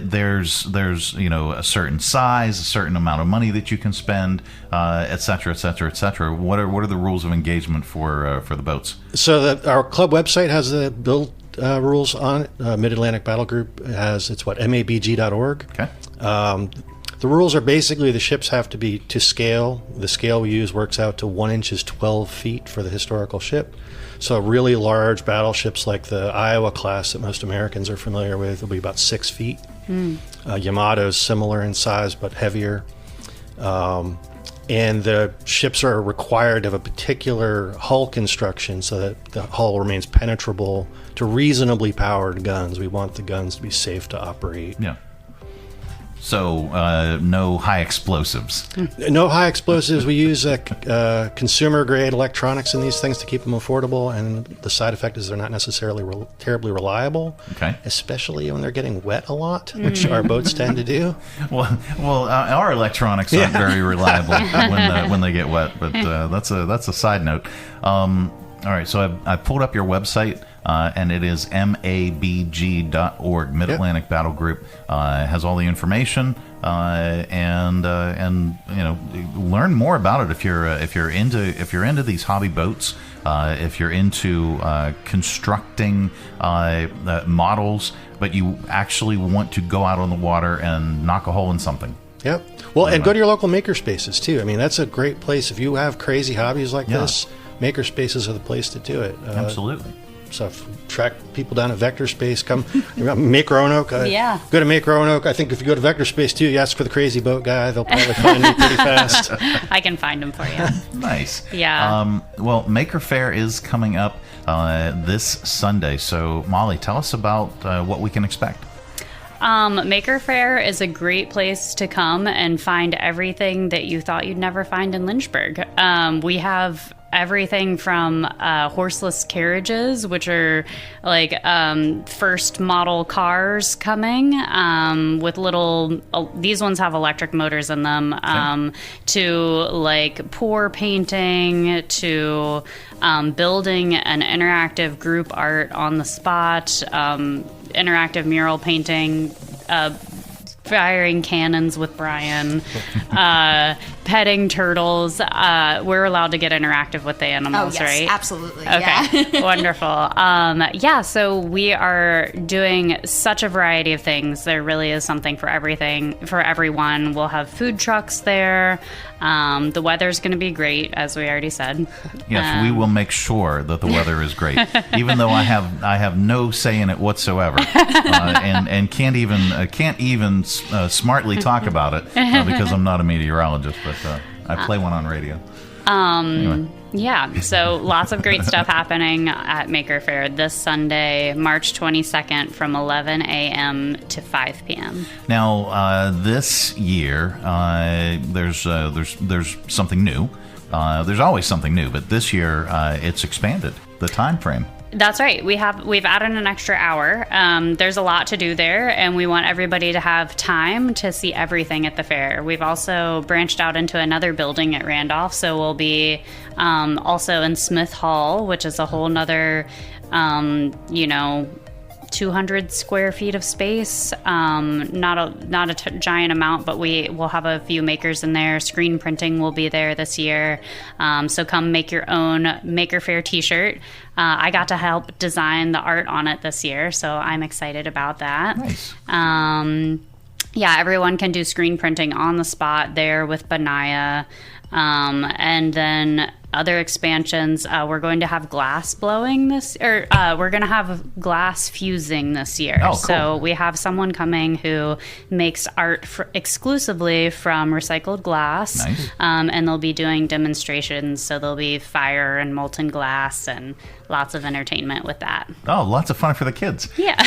There's a certain size, a certain amount of money that you can spend, et cetera, et cetera, et cetera. What are the rules of engagement for the boats? So our club website has the build rules on it. Mid-Atlantic Battle Group has mabg.org. Okay. The rules are basically the ships have to be to scale. The scale we use works out to 1 inch is 12 feet for the historical ship. So really large battleships like the Iowa class that most Americans are familiar with will be about 6 feet. Yamato's similar in size but heavier. And the ships are required to have a particular hull construction so that the hull remains penetrable to reasonably powered guns. We want the guns to be safe to operate. Yeah. So no high explosives. No high explosives. We use consumer-grade electronics in these things to keep them affordable, and the side effect is they're not necessarily terribly reliable, especially when they're getting wet a lot, which our boats tend to do. Well, our electronics aren't very reliable when they get wet, but that's a side note. All right, so I pulled up your website. And it is mabg.org. Mid-Atlantic Battle Group has all the information, and learn more about it if you're into these hobby boats, if you're into constructing models, but you actually want to go out on the water and knock a hole in something. Yep. Well, and go to your local maker spaces too. I mean, that's a great place if you have crazy hobbies like this. Maker spaces are the place to do it. Absolutely. So track people down at Vector Space. Come, Make Roanoke. Go to Make Roanoke. I think if you go to Vector Space too, you ask for the Crazy Boat guy. They'll probably find me pretty fast. I can find him for you. Nice. Yeah. Well, Maker Faire is coming up this Sunday. So Molly, tell us about what we can expect. Maker Faire is a great place to come and find everything that you thought you'd never find in Lynchburg. We have everything from horseless carriages, which are like first model cars coming with little these ones have electric motors in them, to like pour painting, to building an interactive group art on the spot, interactive mural painting, firing cannons with Brian, petting turtles. We're allowed to get interactive with the animals, right? Absolutely. Okay, Yeah. Wonderful. So we are doing such a variety of things. There really is something for everyone. We'll have food trucks there. The weather's going to be great, as we already said. Yes, we will make sure that the weather is great, even though I have no say in it whatsoever, and can't even smartly talk about it because I'm not a meteorologist, but I play one on radio. Anyway. Yeah, so lots of great stuff happening at Maker Faire this Sunday, March 22nd from 11 a.m. to 5 p.m. Now, this year, there's something new. There's always something new, but this year it's expanded the time frame. That's right. We've added an extra hour. There's a lot to do there, and we want everybody to have time to see everything at the fair. We've also branched out into another building at Randolph, so we'll be also in Smith Hall, which is a whole nother, 200 square feet of space. Not a giant amount, but we will have a few makers in there. Screen printing will be there this year. So come make your own Maker Faire t-shirt. I got to help design the art on it this year, so I'm excited about that. Nice. Everyone can do screen printing on the spot there with Benaya. And then other expansions, we're going to have glass blowing we're going to have glass fusing this year. Oh, cool. So we have someone coming who makes art exclusively from recycled glass. Nice. And they'll be doing demonstrations. So there'll be fire and molten glass and lots of entertainment with that. Oh, lots of fun for the kids. Yeah.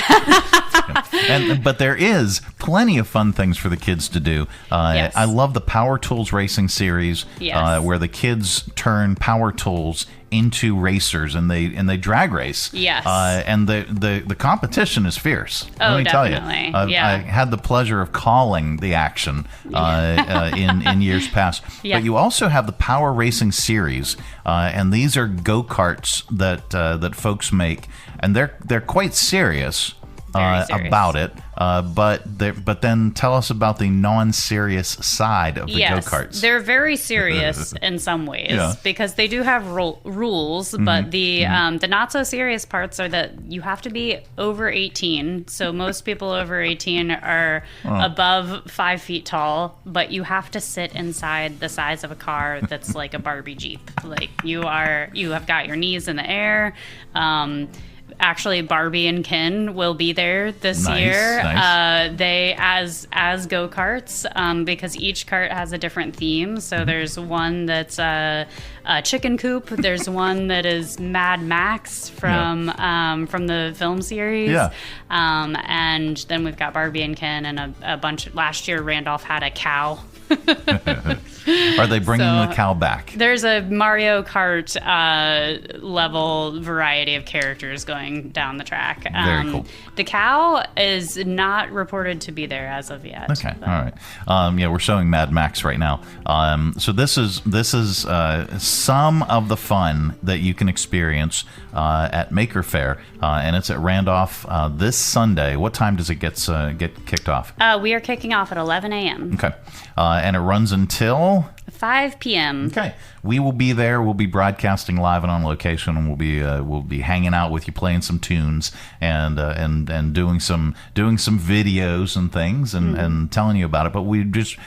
But there is plenty of fun things for the kids to do. Yes. I love the Power Tools Racing Series, Yes. where the kids turn power tools into racers and they drag race. Yes. And the competition is fierce. Oh, let me tell you. definitely. Yeah. I had the pleasure of calling the action in years past. Yeah. But you also have the Power Racing Series, and these are go-karts that folks make, and they're quite serious. About it, but then tell us about the non-serious side of the go-karts. They're very serious in some ways because they do have rules, but the not so serious parts are that you have to be over 18. So most people over 18 are above 5 feet tall, but you have to sit inside the size of a car that's like a Barbie Jeep. Like you have got your knees in the air. Actually, Barbie and Ken will be there this year. Nice. They as go-karts, because each cart has a different theme. So there's one that's a chicken coop. There's one that is Mad Max from the film series. Yeah. And then we've got Barbie and Ken and a bunch. Last year, Randolph had a cow. Are they bringing the cow back? There's a Mario Kart level variety of characters going down the track. Very cool. The cow is not reported to be there as of yet. Okay, all right. We're showing Mad Max right now. So this is some of the fun that you can experience at Maker Faire, and it's at Randolph this Sunday. What time does it get kicked off? We are kicking off at 11 a.m. Okay, and it runs until 5 p.m. Okay, we will be there. We'll be broadcasting live and on location, and we'll be hanging out with you, playing some tunes, and doing some videos and things, and telling you about it. But we just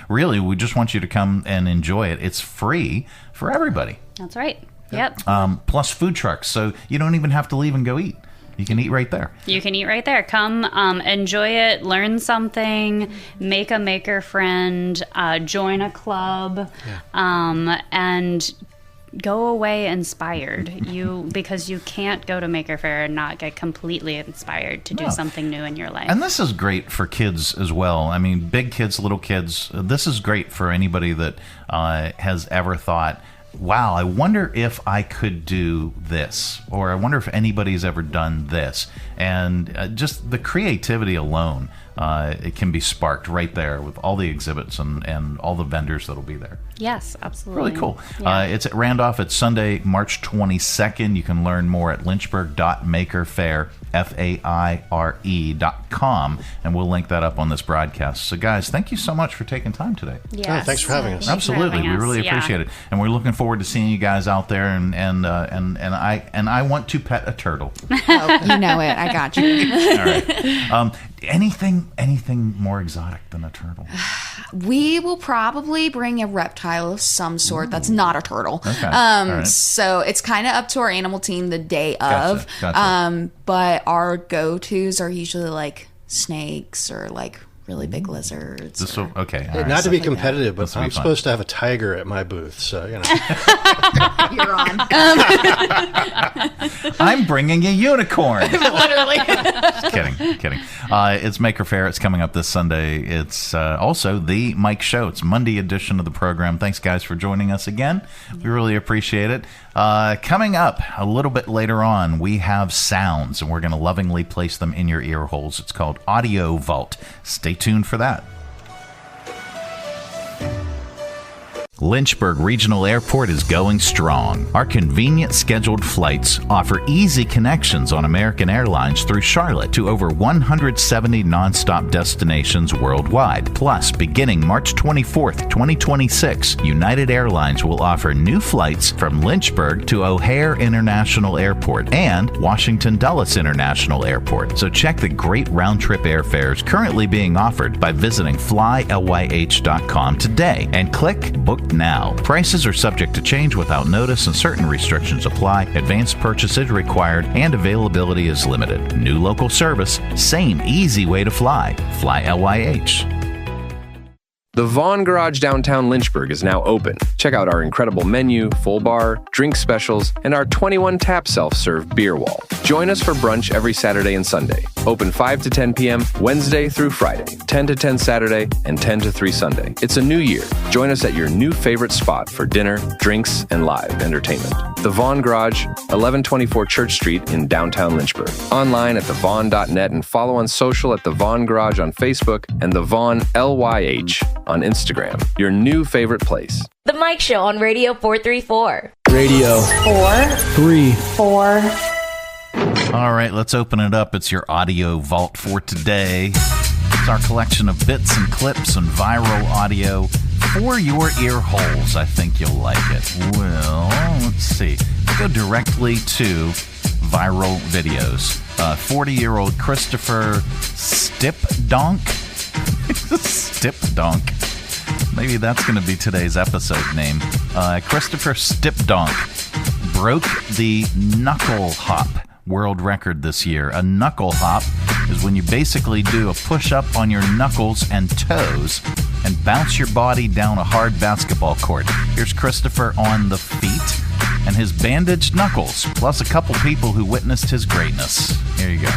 want you to come and enjoy it. It's free for everybody. That's right. Yep. Plus food trucks, so you don't even have to leave and go eat. You can eat right there. You can eat right there. Come, enjoy it, learn something, make a maker friend, join a club, and go away inspired. Because you can't go to Maker Faire and not get completely inspired to do something new in your life. And this is great for kids as well. I mean, big kids, little kids. This is great for anybody that has ever thought, wow, I wonder if I could do this, or I wonder if anybody's ever done this. And just the creativity alone, it can be sparked right there with all the exhibits and all the vendors that'll be there. Yes, absolutely. Really cool. Yeah. It's at Randolph. It's Sunday, March 22nd. You can learn more at lynchburg.makerfaire.com, and we'll link that up on this broadcast. So, guys, thank you so much for taking time today. Yes. Thanks for having us. Absolutely, we really appreciate it, and we're looking forward to seeing you guys out there. And I want to pet a turtle. Oh, you know it. I got you. All right. Anything more exotic than a turtle? We will probably bring a reptile of some sort that's not a turtle. Okay. All right. So it's kind of up to our animal team the day of. Gotcha. But our go-tos are usually like snakes or like really big lizards. Okay. All right. Not to be competitive, but I'm fun. supposed to have a tiger at my booth, so you know. You're on. I'm bringing a unicorn. Literally. Just kidding. It's Maker Faire. It's coming up this Sunday. It's also the Mike Show. It's Monday edition of the program. Thanks, guys, for joining us again. We really appreciate it. Coming up a little bit later on, we have sounds, and we're going to lovingly place them in your ear holes. It's called AudioVault. Stay tuned for that. Lynchburg Regional Airport is going strong. Our convenient scheduled flights offer easy connections on American Airlines through Charlotte to over 170 nonstop destinations worldwide. Plus, beginning March 24th, 2026, United Airlines will offer new flights from Lynchburg to O'Hare International Airport and Washington Dulles International Airport. So check the great round-trip airfares currently being offered by visiting flylyh.com today and click Book Now. Prices are subject to change without notice and certain restrictions apply. Advanced purchasage required and availability is limited. New local service, same easy way to fly. Fly LYH. The Vaughn Garage downtown Lynchburg is now open. Check out our incredible menu, full bar, drink specials, and our 21-tap self-serve beer wall. Join us for brunch every Saturday and Sunday. Open 5 to 10 p.m. Wednesday through Friday, 10 to 10 Saturday, and 10 to 3 Sunday. It's a new year. Join us at your new favorite spot for dinner, drinks, and live entertainment. The Vaughn Garage, 1124 Church Street in downtown Lynchburg. Online at thevaughn.net and follow on social at The Vaughn Garage on Facebook and The Vaughn LYH on Instagram. Your new favorite place. The Mike Show on Radio 434. Radio 434. All right, let's open it up. It's your audio vault for today. It's our collection of bits and clips and viral audio for your ear holes. I think you'll like it. Well, let's see. We'll go directly to viral videos. 40-year-old Christopher Stipdonk. Stipdonk. Maybe that's going to be today's episode name. Christopher Stipdonk broke the knuckle hop world record this year. A knuckle hop is when you basically do a push-up on your knuckles and toes and bounce your body down a hard basketball court. Here's Christopher on the feet and his bandaged knuckles, plus a couple people who witnessed his greatness. Here you go.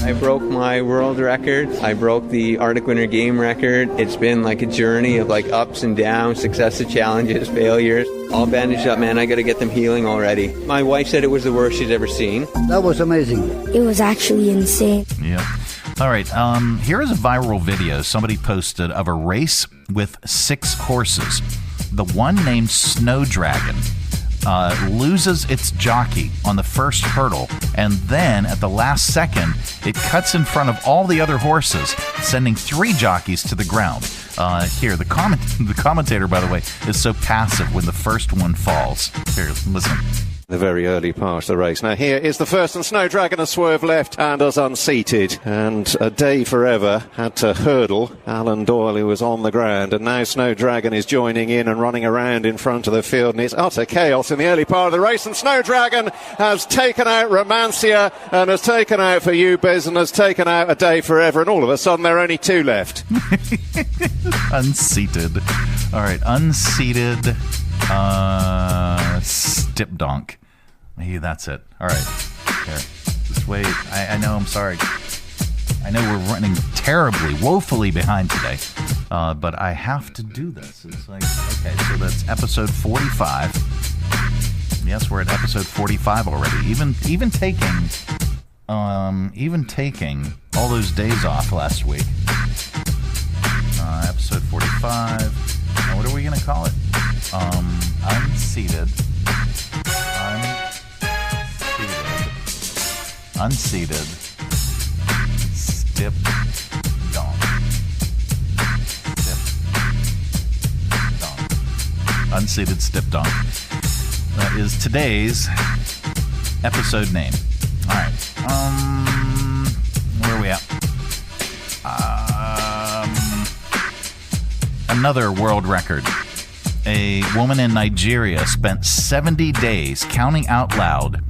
I broke my world record. I broke the Arctic Winter Game record. It's been like a journey of like ups and downs, successes, challenges, failures. All bandaged up, man. I got to get them healing already. My wife said it was the worst she's ever seen. That was amazing. It was actually insane. Yeah. All right. Here is a viral video somebody posted of a race with 6 horses. The one named Snow Dragon loses its jockey on the first hurdle, and then at the last second, it cuts in front of all the other horses, sending 3 jockeys to the ground. Here, the commentator, by the way, is so passive when the first one falls. Here, listen. The very early part of the race. Now here is the first, and Snow Dragon has swerved left and has unseated. And a day forever had to hurdle Alan Doyle, who was on the ground, and now Snow Dragon is joining in and running around in front of the field, and it's utter chaos in the early part of the race, and Snow Dragon has taken out Romancia and has taken out For You Biz and has taken out A Day Forever, and all of a sudden there are only 2 left. Unseated. All right, unseated. Stipdonk. Maybe that's it. All right. Here. Just wait. I know. I'm sorry. I know we're running terribly, woefully behind today. But I have to do this. It's like, okay, so that's episode 45. Yes, we're at episode 45 already. Even taking all those days off last week. Episode 45. Now, what are we going to call it? Unseated. Stipdonk. Unseated Stipdonk. That is today's episode name. All right. Where are we at? Another world record. A woman in Nigeria spent 70 days counting out loud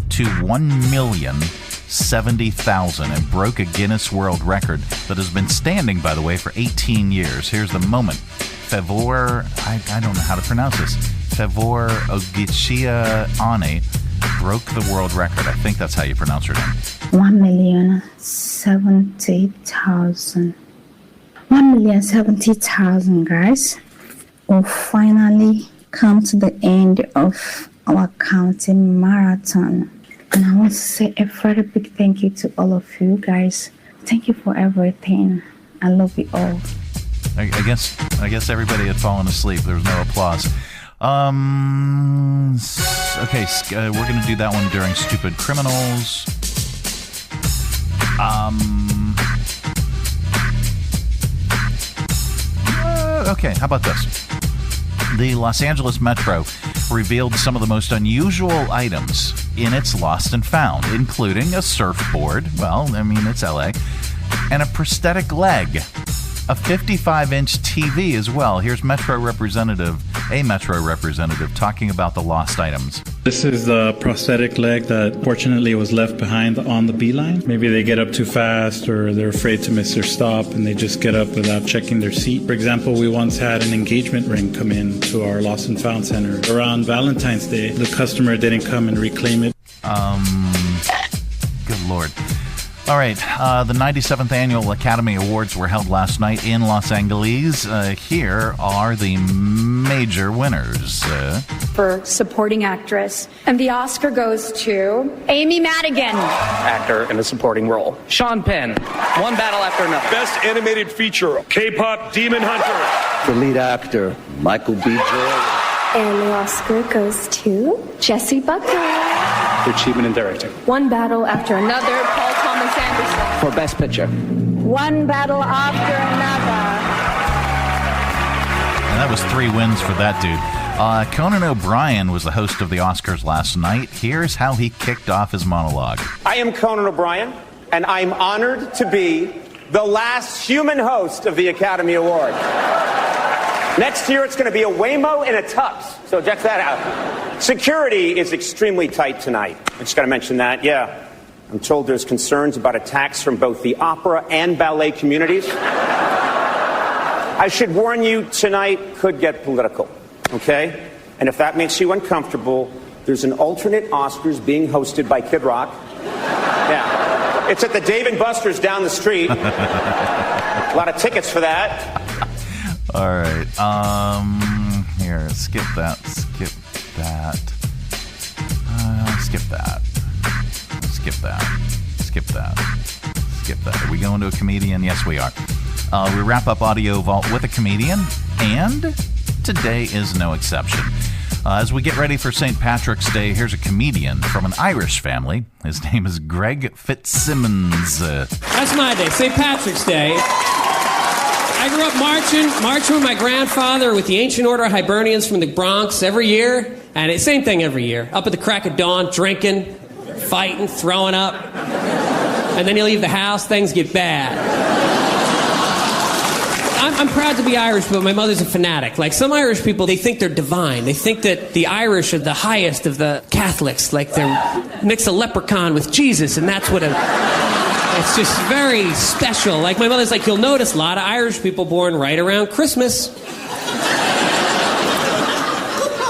to 1,070,000 and broke a Guinness World Record that has been standing, by the way, for 18 years. Here's the moment. Favour, I don't know how to pronounce this. Favour Ogichia Ane broke the world record. I think that's how you pronounce her name. 1,070,000. 1,070,000, guys. We'll finally come to the end of our counting marathon. And I want to say a very big thank you to all of you guys. Thank you for everything. I love you all. I guess everybody had fallen asleep. There was no applause. Okay, we're going to do that one during Stupid Criminalz. Okay, how about this? The Los Angeles Metro revealed some of the most unusual items in its Lost and Found, including a surfboard, well, I mean, it's LA, and a prosthetic leg. A 55-inch TV as well. Here's a Metro representative talking about the lost items. This is the prosthetic leg that fortunately was left behind on the beeline. Maybe they get up too fast or they're afraid to miss their stop and they just get up without checking their seat. For example, we once had an engagement ring come in to our Lost and Found Center. Around Valentine's Day, the customer didn't come and reclaim it. Good Lord. All right, the 97th Annual Academy Awards were held last night in Los Angeles. Here are the major winners. For supporting actress. And the Oscar goes to Amy Madigan. Actor in a supporting role. Sean Penn. One battle after another. Best animated feature. K-pop Demon Hunter. For lead actor, Michael B. Jordan. And the Oscar goes to Jesse Buckley. For achievement in directing. One battle after another, Paul Thomas Anderson. For best picture. One battle after another. And that was 3 wins for that dude. Conan O'Brien was the host of the Oscars last night. Here's how he kicked off his monologue. I am Conan O'Brien, and I'm honored to be the last human host of the Academy Award. Next year, it's going to be a Waymo and a Tux. So check that out. Security is extremely tight tonight. I just got to mention that. Yeah. I'm told there's concerns about attacks from both the opera and ballet communities. I should warn you, tonight could get political, okay? And if that makes you uncomfortable, there's an alternate Oscars being hosted by Kid Rock. Yeah. It's at the Dave & Buster's down the street. A lot of tickets for that. All right. Here, skip that. Skip that. Skip that. Skip that. Skip that. Skip that. Are we going to a comedian? Yes, we are. We wrap up Audio Vault with a comedian, and today is no exception. As we get ready for St. Patrick's Day, here's a comedian from an Irish family. His name is Greg Fitzsimmons. That's my day, St. Patrick's Day. I grew up marching with my grandfather with the Ancient Order of Hibernians from the Bronx every year. And it's same thing every year. Up at the crack of dawn, drinking, fighting, throwing up. And then you leave the house, things get bad. I'm proud to be Irish, but my mother's a fanatic. Like some Irish people, they think they're divine. They think that the Irish are the highest of the Catholics. Like they're mix a leprechaun with Jesus, and that's what it's just very special. Like my mother's like, you'll notice a lot of Irish people born right around Christmas.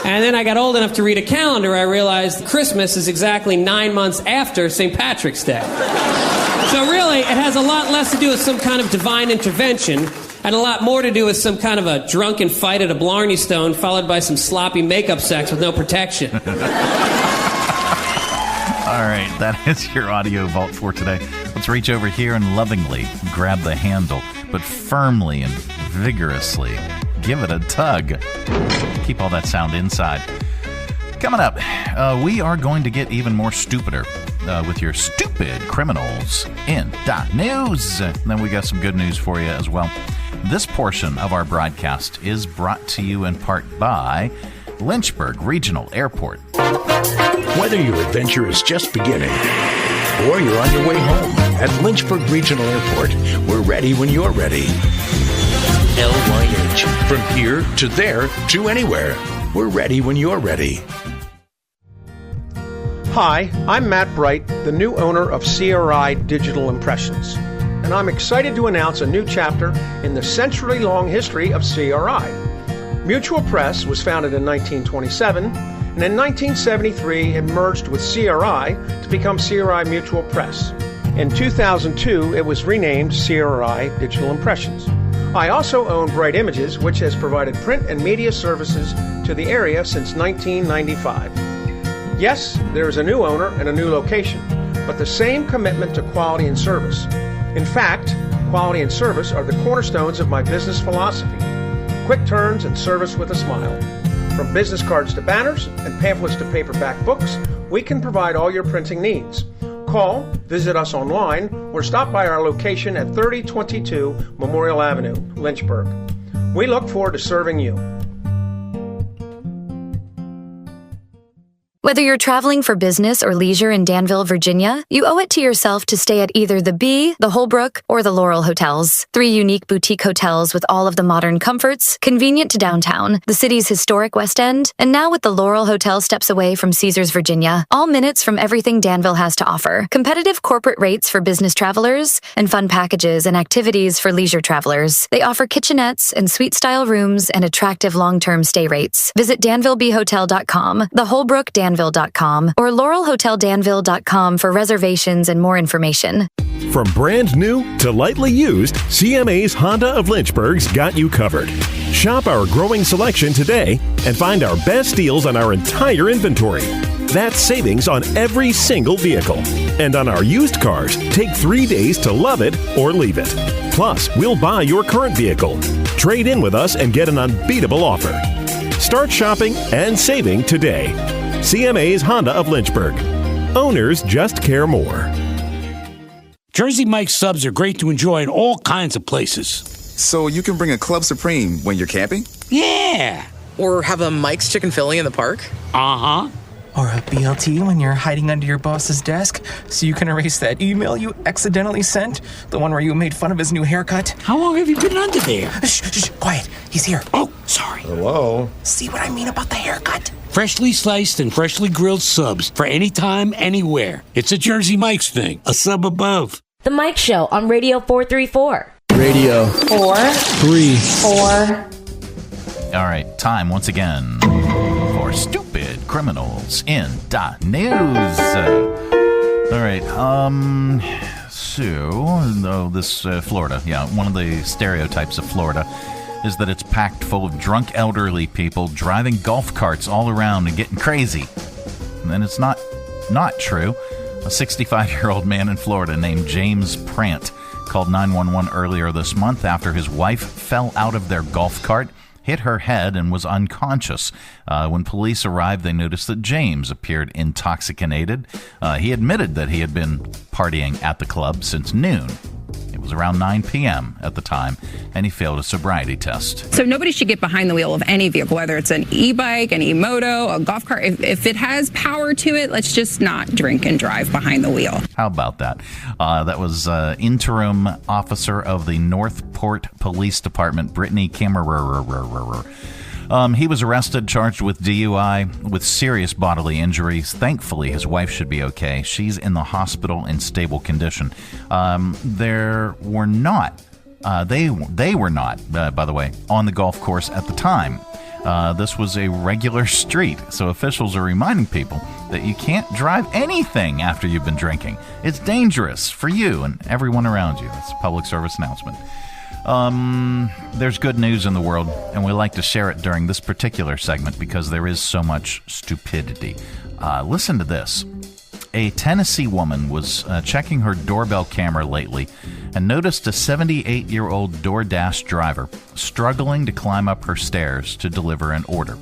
And then I got old enough to read a calendar. I realized Christmas is exactly 9 months after St. Patrick's Day. So really, it has a lot less to do with some kind of divine intervention and a lot more to do with some kind of a drunken fight at a Blarney Stone followed by some sloppy makeup sex with no protection. All right, that is your Audio Vault for today. Let's reach over here and lovingly grab the handle, but firmly and vigorously give it a tug. Keep all that sound inside. Coming up, we are going to get even more stupider with your stupid criminals in the news. And then we got some good news for you as well. This portion of our broadcast is brought to you in part by Lynchburg Regional Airport. Whether your adventure is just beginning or you're on your way home, at Lynchburg Regional Airport, we're ready when you're ready. LYH. From here to there to anywhere. We're ready when you're ready. Hi, I'm Matt Bright, the new owner of CRI Digital Impressions, and I'm excited to announce a new chapter in the century-long history of CRI. Mutual Press was founded in 1927, and in 1973 it merged with CRI to become CRI Mutual Press. In 2002, it was renamed CRI Digital Impressions. I also own Bright Images, which has provided print and media services to the area since 1995. Yes, there is a new owner and a new location, but the same commitment to quality and service. In fact, quality and service are the cornerstones of my business philosophy. Quick turns and service with a smile. From business cards to banners and pamphlets to paperback books, we can provide all your printing needs. Call, visit us online, or stop by our location at 3022 Memorial Avenue, Lynchburg. We look forward to serving you. Whether you're traveling for business or leisure in Danville, Virginia, you owe it to yourself to stay at either the Bee, the Holbrook, or the Laurel hotels. 3 unique boutique hotels with all of the modern comforts, convenient to downtown, the city's historic West End, and now with the Laurel Hotel steps away from Caesars, Virginia. All minutes from everything Danville has to offer. Competitive corporate rates for business travelers, and fun packages and activities for leisure travelers. They offer kitchenettes and suite-style rooms and attractive long-term stay rates. Visit DanvilleBeeHotel.com, the Holbrook Danville.com, or LaurelHotelDanville.com for reservations and more information. From brand new to lightly used, CMA's Honda of Lynchburg's got you covered. Shop our growing selection today and find our best deals on our entire inventory. That's savings on every single vehicle. And on our used cars, take 3 days to love it or leave it. Plus, we'll buy your current vehicle. Trade in with us and get an unbeatable offer. Start shopping and saving today. CMA's Honda of Lynchburg. Owners just care more. Jersey Mike's subs are great to enjoy in all kinds of places. So you can bring a Club Supreme when you're camping? Yeah. Or have a Mike's Chicken Philly in the park? Uh-huh. Or a BLT when you're hiding under your boss's desk so you can erase that email you accidentally sent? The one where you made fun of his new haircut? How long have you been under there? Shh, quiet. He's here. Oh. Sorry. Hello? See what I mean about the haircut? Freshly sliced and freshly grilled subs for any time, anywhere. It's a Jersey Mike's thing. A sub above. The Mike Show on Radio 434. Radio 4 3 4. All right, time once again for Stupid Criminals in the News. All right, Florida, one of the stereotypes of Florida is that it's packed full of drunk elderly people driving golf carts all around and getting crazy. And it's not true. A 65-year-old man in Florida named James Prant called 911 earlier this month after his wife fell out of their golf cart, hit her head, and was unconscious. When police arrived, they noticed that James appeared intoxicated. He admitted that he had been partying at the club since noon. It was around 9 p.m. at the time, and he failed a sobriety test. So nobody should get behind the wheel of any vehicle, whether it's an e-bike, an e-moto, a golf cart. If it has power to it, let's just not drink and drive behind the wheel. How about that? That was interim officer of the Northport Police Department, Brittany Kammerer. He was arrested, charged with DUI with serious bodily injuries. Thankfully, his wife should be okay. She's in the hospital in stable condition. They were not, by the way, on the golf course at the time. This was a regular street, so officials are reminding people that you can't drive anything after you've been drinking. It's dangerous for you and everyone around you. It's a public service announcement. There's good news in the world, and we like to share it during this particular segment because there is so much stupidity. Listen to this. A Tennessee woman was checking her doorbell camera lately and noticed a 78-year-old DoorDash driver struggling to climb up her stairs to deliver an order.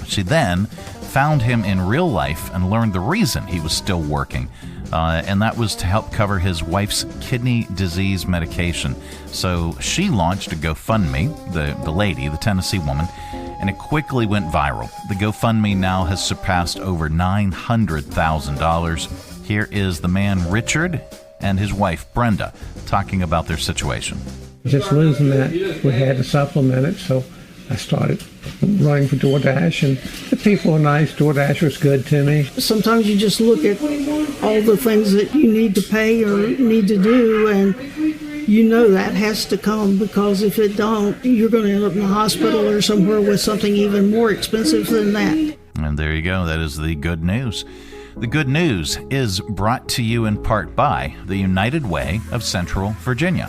She then found him in real life and learned the reason he was still working. And that was to help cover his wife's kidney disease medication. So she launched a GoFundMe, the lady, the Tennessee woman, and it quickly went viral. The GoFundMe now has surpassed over $900,000. Here is the man, Richard, and his wife, Brenda, talking about their situation. Just losing that, we had to supplement it, so I started running for DoorDash, and the people were nice. DoorDash was good to me. Sometimes you just look at all the things that you need to pay or need to do, and you know that has to come, because if it don't, you're going to end up in the hospital or somewhere with something even more expensive than that. And there you go. That is the good news. The good news is brought to you in part by the United Way of Central Virginia.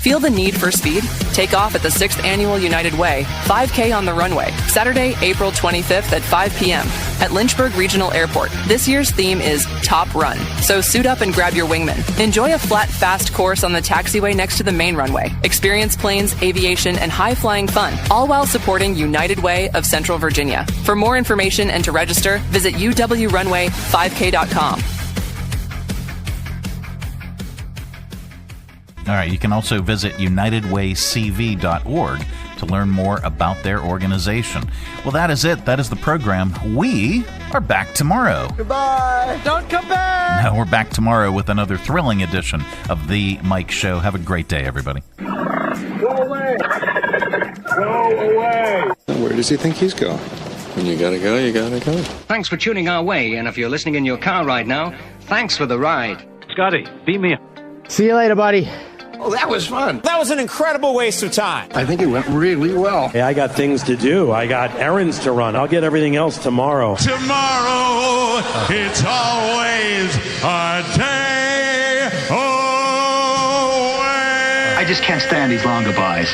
Feel the need for speed? Take off at the 6th Annual United Way, 5K on the runway, Saturday, April 25th at 5 p.m. at Lynchburg Regional Airport. This year's theme is Top Run, so suit up and grab your wingman. Enjoy a flat, fast course on the taxiway next to the main runway. Experience planes, aviation, and high-flying fun, all while supporting United Way of Central Virginia. For more information and to register, visit uwrunway5k.com. All right, you can also visit unitedwaycv.org to learn more about their organization. Well, that is it. That is the program. We are back tomorrow. Goodbye. Don't come back. No, we're back tomorrow with another thrilling edition of The Mike Show. Have a great day, everybody. Go away. Go away. Where does he think he's going? When you gotta go, you gotta go. Thanks for tuning our way, and if you're listening in your car right now, thanks for the ride. Scotty, beat me up. See you later, buddy. Oh, that was fun. That was an incredible waste of time. I think it went really well. Hey, I got things to do. I got errands to run. I'll get everything else tomorrow. Tomorrow, it's always a day away. I just can't stand these long goodbyes.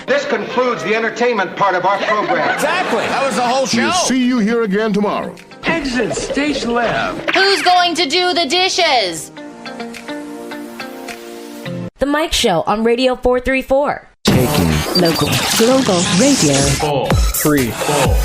This concludes the entertainment part of our program. Exactly. That was the whole show. We'll see you here again tomorrow. Exit stage left. Who's going to do the dishes? The Mike Show on Radio 434. Taking Local. Global Radio. 4, 3, 4.